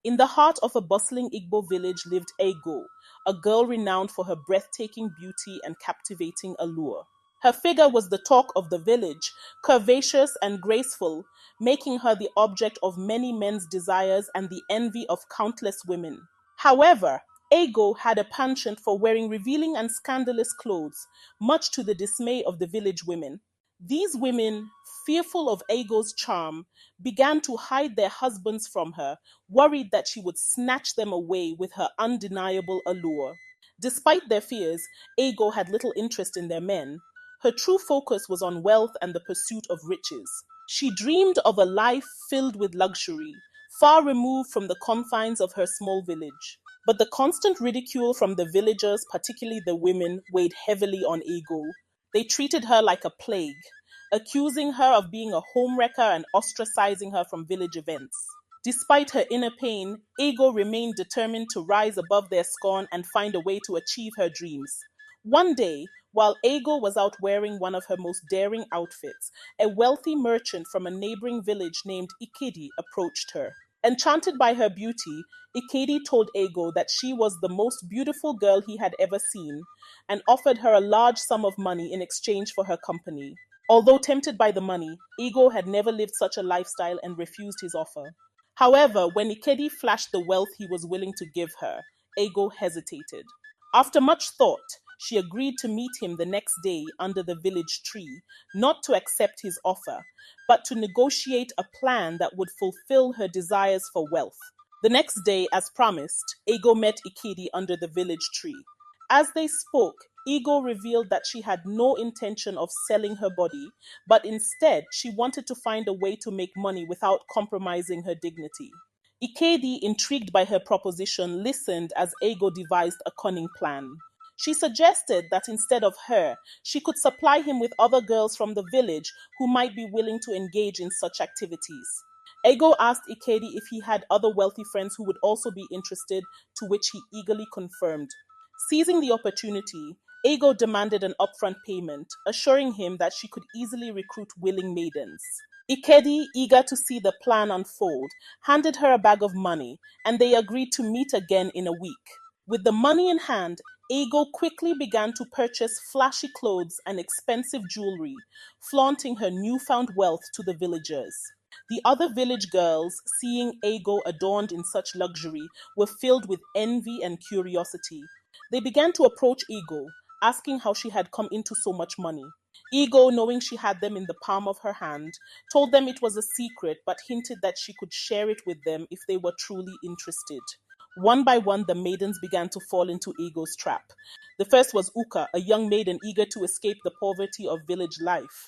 In the heart of a bustling Igbo village lived Ego, a girl renowned for her breathtaking beauty and captivating allure. Her figure was the talk of the village, curvaceous and graceful, making her the object of many men's desires and the envy of countless women. However, Ego had a penchant for wearing revealing and scandalous clothes, much to the dismay of the village women. These women, fearful of Ego's charm, began to hide their husbands from her, worried that she would snatch them away with her undeniable allure. Despite their fears, Ego had little interest in their men. Her true focus was on wealth and the pursuit of riches. She dreamed of a life filled with luxury, far removed from the confines of her small village. But the constant ridicule from the villagers, particularly the women, weighed heavily on Ego. They treated her like a plague, accusing her of being a homewrecker and ostracizing her from village events. Despite her inner pain, Ego remained determined to rise above their scorn and find a way to achieve her dreams. One day, while Ego was out wearing one of her most daring outfits, a wealthy merchant from a neighboring village named Ikedi approached her. Enchanted by her beauty, Ikedi told Ego that she was the most beautiful girl he had ever seen and offered her a large sum of money in exchange for her company. Although tempted by the money, Ego had never lived such a lifestyle and refused his offer. However, when Ikedi flashed the wealth he was willing to give her, Ego hesitated. After much thought, she agreed to meet him the next day under the village tree, not to accept his offer, but to negotiate a plan that would fulfill her desires for wealth. The next day, as promised, Ego met Ikedi under the village tree. As they spoke, Ego revealed that she had no intention of selling her body, but instead she wanted to find a way to make money without compromising her dignity. Ikedi, intrigued by her proposition, listened as Ego devised a cunning plan. She suggested that instead of her, she could supply him with other girls from the village who might be willing to engage in such activities. Ego asked Ikedi if he had other wealthy friends who would also be interested, to which he eagerly confirmed. Seizing the opportunity, Ego demanded an upfront payment, assuring him that she could easily recruit willing maidens. Ikedi, eager to see the plan unfold, handed her a bag of money, and they agreed to meet again in a week. With the money in hand, Ego quickly began to purchase flashy clothes and expensive jewelry, flaunting her newfound wealth to the villagers. The other village girls, seeing Ego adorned in such luxury, were filled with envy and curiosity. They began to approach Ego, asking how she had come into so much money. Ego, knowing she had them in the palm of her hand, told them it was a secret but hinted that she could share it with them if they were truly interested. One by one, the maidens began to fall into Ego's trap. The first was Uka, a young maiden eager to escape the poverty of village life.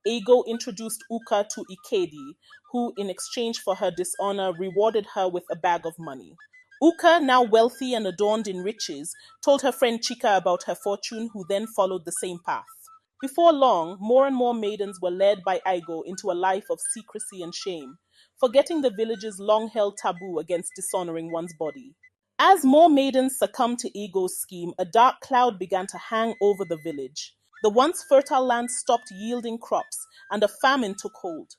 Ego introduced Uka to Ikedi, who, in exchange for her dishonor, rewarded her with a bag of money. Uka, now wealthy and adorned in riches, told her friend Chika about her fortune, who then followed the same path. Before long, more and more maidens were led by Igo into a life of secrecy and shame, forgetting the village's long-held taboo against dishonoring one's body. As more maidens succumbed to Ego's scheme, a dark cloud began to hang over the village. The once fertile land stopped yielding crops, and a famine took hold.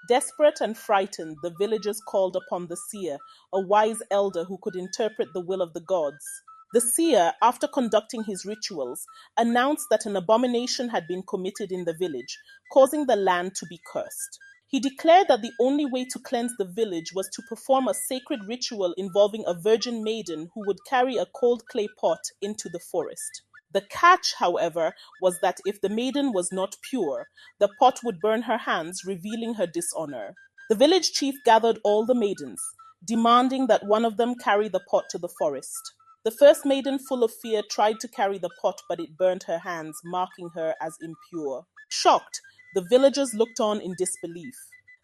Desperate and frightened, the villagers called upon the seer, a wise elder who could interpret the will of the gods. The seer, after conducting his rituals, announced that an abomination had been committed in the village, causing the land to be cursed. He declared that the only way to cleanse the village was to perform a sacred ritual involving a virgin maiden who would carry a cold clay pot into the forest. The catch, however, was that if the maiden was not pure, the pot would burn her hands, revealing her dishonor. The village chief gathered all the maidens, demanding that one of them carry the pot to the forest. The first maiden, full of fear, tried to carry the pot, but it burned her hands, marking her as impure. Shocked, the villagers looked on in disbelief.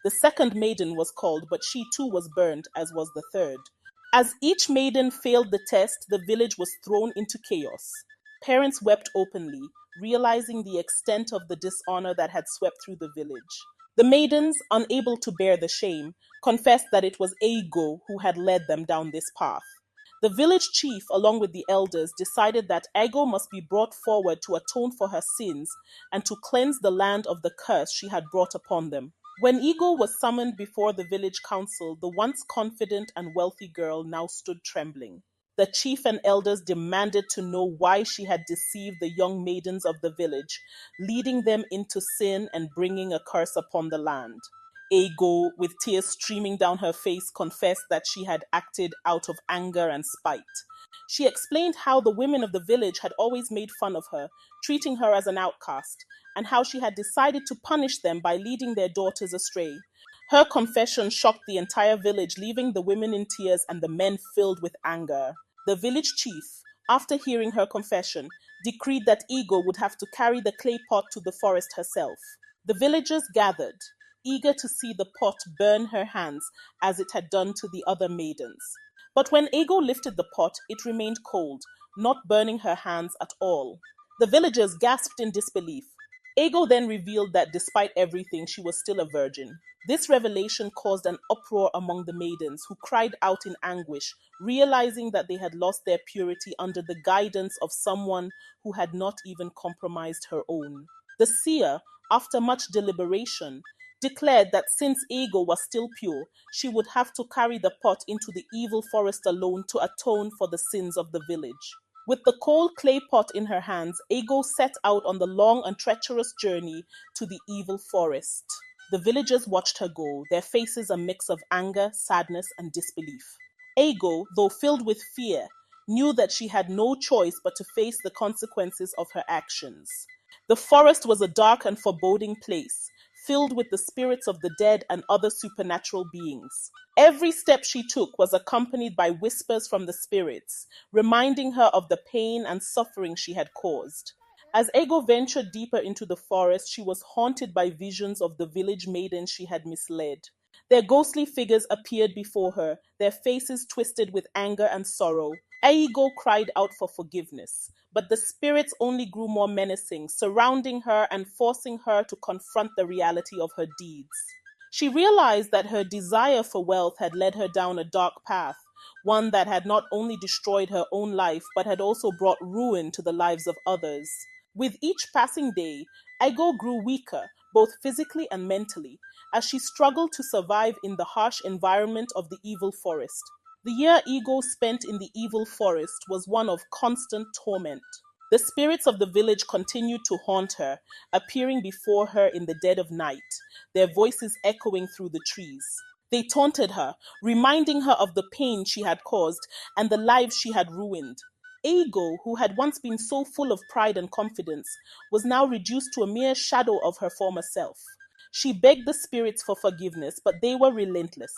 The second maiden was called, but she too was burned, as was the third. As each maiden failed the test, the village was thrown into chaos. Parents wept openly, realizing the extent of the dishonor that had swept through the village. The maidens, unable to bear the shame, confessed that it was Ego who had led them down this path. The village chief, along with the elders, decided that Ego must be brought forward to atone for her sins and to cleanse the land of the curse she had brought upon them. When Ego was summoned before the village council, the once confident and wealthy girl now stood trembling. The chief and elders demanded to know why she had deceived the young maidens of the village, leading them into sin and bringing a curse upon the land. Ego, with tears streaming down her face, confessed that she had acted out of anger and spite. She explained how the women of the village had always made fun of her, treating her as an outcast, and how she had decided to punish them by leading their daughters astray. Her confession shocked the entire village, leaving the women in tears and the men filled with anger. The village chief, after hearing her confession, decreed that Ego would have to carry the clay pot to the forest herself. The villagers gathered, eager to see the pot burn her hands as it had done to the other maidens. But when Ego lifted the pot, it remained cold, not burning her hands at all. The villagers gasped in disbelief. Ego then revealed that despite everything, she was still a virgin. This revelation caused an uproar among the maidens, who cried out in anguish, realizing that they had lost their purity under the guidance of someone who had not even compromised her own. The seer, after much deliberation, declared that since Ego was still pure, she would have to carry the pot into the evil forest alone to atone for the sins of the village. With the cold clay pot in her hands, Ego set out on the long and treacherous journey to the evil forest. The villagers watched her go, their faces a mix of anger, sadness, and disbelief. Ego, though filled with fear, knew that she had no choice but to face the consequences of her actions. The forest was a dark and foreboding place, filled with the spirits of the dead and other supernatural beings. Every step she took was accompanied by whispers from the spirits, reminding her of the pain and suffering she had caused. As Ego ventured deeper into the forest, she was haunted by visions of the village maidens she had misled. Their ghostly figures appeared before her, their faces twisted with anger and sorrow. Ego cried out for forgiveness, but the spirits only grew more menacing, surrounding her and forcing her to confront the reality of her deeds. She realized that her desire for wealth had led her down a dark path, one that had not only destroyed her own life but had also brought ruin to the lives of others. With each passing day, Ego grew weaker, both physically and mentally, as she struggled to survive in the harsh environment of the evil forest. The year Ego spent in the evil forest was one of constant torment. The spirits of the village continued to haunt her, appearing before her in the dead of night, their voices echoing through the trees. They taunted her, reminding her of the pain she had caused and the lives she had ruined. Ego, who had once been so full of pride and confidence, was now reduced to a mere shadow of her former self. She begged the spirits for forgiveness, but they were relentless,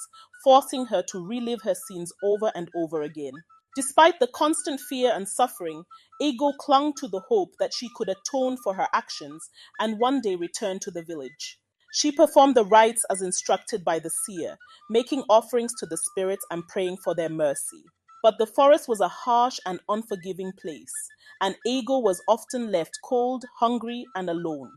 forcing her to relive her sins over and over again. Despite the constant fear and suffering, Ego clung to the hope that she could atone for her actions and one day return to the village. She performed the rites as instructed by the seer, making offerings to the spirits and praying for their mercy. But the forest was a harsh and unforgiving place, and Ego was often left cold, hungry, and alone.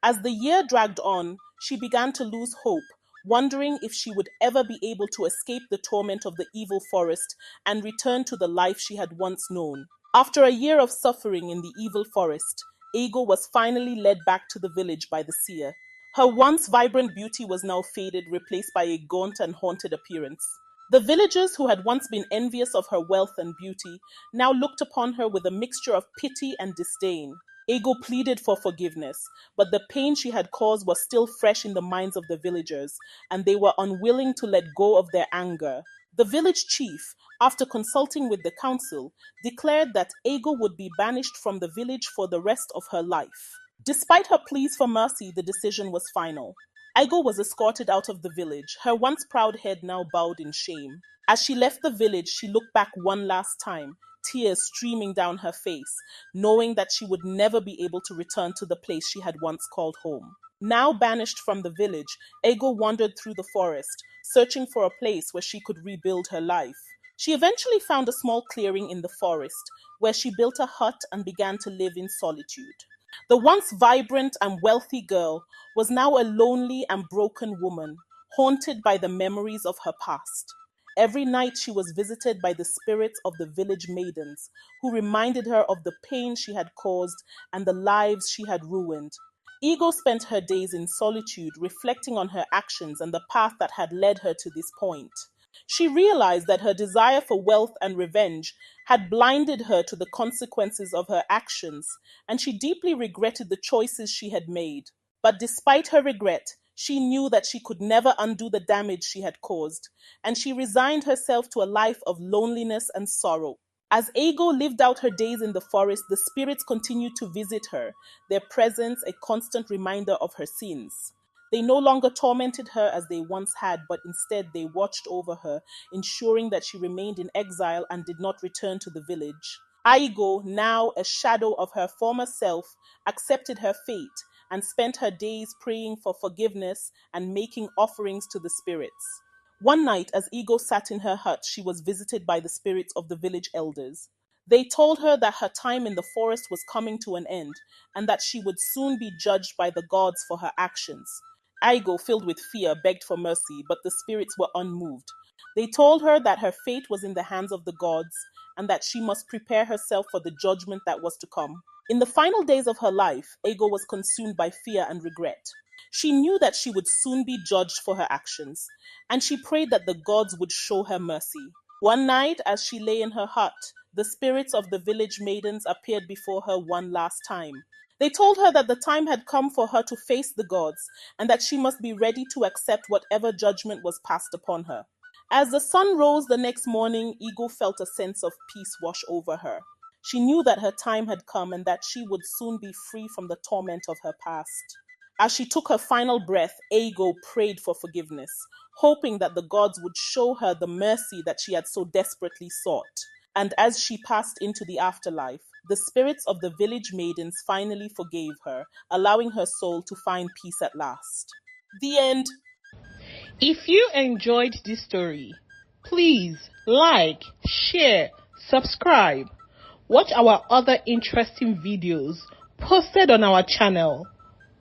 As the year dragged on, she began to lose hope, wondering if she would ever be able to escape the torment of the evil forest and return to the life she had once known. After a year of suffering in the evil forest, Ego was finally led back to the village by the seer. Her once vibrant beauty was now faded, replaced by a gaunt and haunted appearance. The villagers, who had once been envious of her wealth and beauty, now looked upon her with a mixture of pity and disdain. Ego pleaded for forgiveness, but the pain she had caused was still fresh in the minds of the villagers, and they were unwilling to let go of their anger. The village chief, after consulting with the council, declared that Ego would be banished from the village for the rest of her life. Despite her pleas for mercy, the decision was final. Ego was escorted out of the village, her once proud head now bowed in shame. As she left the village, she looked back one last time, tears streaming down her face, knowing that she would never be able to return to the place she had once called home. Now banished from the village, Ego wandered through the forest, searching for a place where she could rebuild her life. She eventually found a small clearing in the forest, where she built a hut and began to live in solitude. The once vibrant and wealthy girl was now a lonely and broken woman, haunted by the memories of her past. Every night she was visited by the spirits of the village maidens, who reminded her of the pain she had caused and the lives she had ruined. Ego spent her days in solitude, reflecting on her actions and the path that had led her to this point. She realized that her desire for wealth and revenge had blinded her to the consequences of her actions, and she deeply regretted the choices she had made. But despite her regret, she knew that she could never undo the damage she had caused, and she resigned herself to a life of loneliness and sorrow. As Ego lived out her days in the forest, the spirits continued to visit her, their presence a constant reminder of her sins. They no longer tormented her as they once had, but instead they watched over her, ensuring that she remained in exile and did not return to the village. Aigo, now a shadow of her former self, accepted her fate and spent her days praying for forgiveness and making offerings to the spirits. One night, as Ego sat in her hut, she was visited by the spirits of the village elders. They told her that her time in the forest was coming to an end and that she would soon be judged by the gods for her actions. Aigo, filled with fear, begged for mercy, but the spirits were unmoved. They told her that her fate was in the hands of the gods and that she must prepare herself for the judgment that was to come. In the final days of her life, Aigo was consumed by fear and regret. She knew that she would soon be judged for her actions, and she prayed that the gods would show her mercy. One night, as she lay in her hut, the spirits of the village maidens appeared before her one last time. They told her that the time had come for her to face the gods, and that she must be ready to accept whatever judgment was passed upon her. As the sun rose the next morning, Ego felt a sense of peace wash over her. She knew that her time had come and that she would soon be free from the torment of her past. As she took her final breath, Aigo prayed for forgiveness, hoping that the gods would show her the mercy that she had so desperately sought. And as she passed into the afterlife, the spirits of the village maidens finally forgave her, allowing her soul to find peace at last. The end. If you enjoyed this story, please like, share, subscribe. Watch our other interesting videos posted on our channel.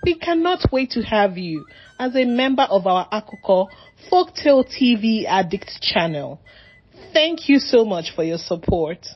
We cannot wait to have you as a member of our Akoko Folktale TV Addict channel. Thank you so much for your support.